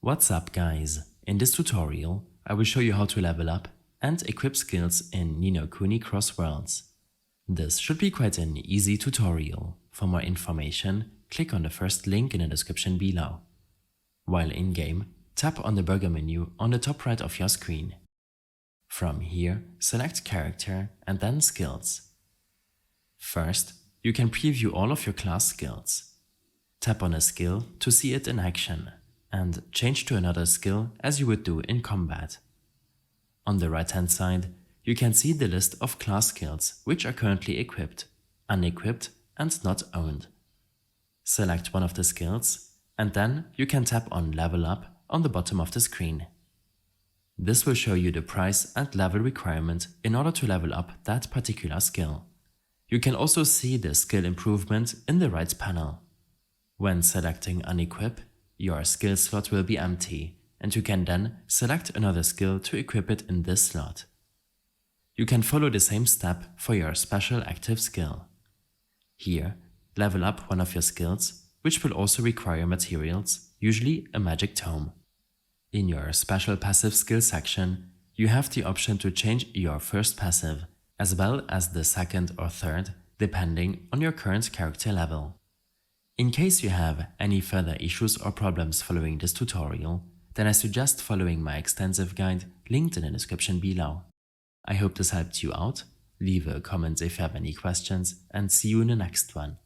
What's up guys? In this tutorial, I will show you how to level up and equip skills in Ni no Kuni Cross Worlds. This should be quite an easy tutorial. For more information, click on the first link in the description below. While in-game, tap on the burger menu on the top right of your screen. From here, select Character and then Skills. First, you can preview all of your class skills. Tap on a skill to see it in action, and change to another skill as you would do in combat. On the right hand side, you can see the list of class skills which are currently equipped, unequipped and not owned. Select one of the skills, and then you can tap on Level Up on the bottom of the screen. This will show you the price and level requirement in order to level up that particular skill. You can also see the skill improvement in the right panel. When selecting Unequip, your skill slot will be empty, and you can then select another skill to equip it in this slot. You can follow the same step for your special active skill. Here, level up one of your skills, which will also require materials, usually a magic tome. In your special passive skill section, you have the option to change your first passive, as well as the second or third, depending on your current character level. In case you have any further issues or problems following this tutorial, then I suggest following my extensive guide linked in the description below. I hope this helped you out. Leave a comment if you have any questions, and see you in the next one.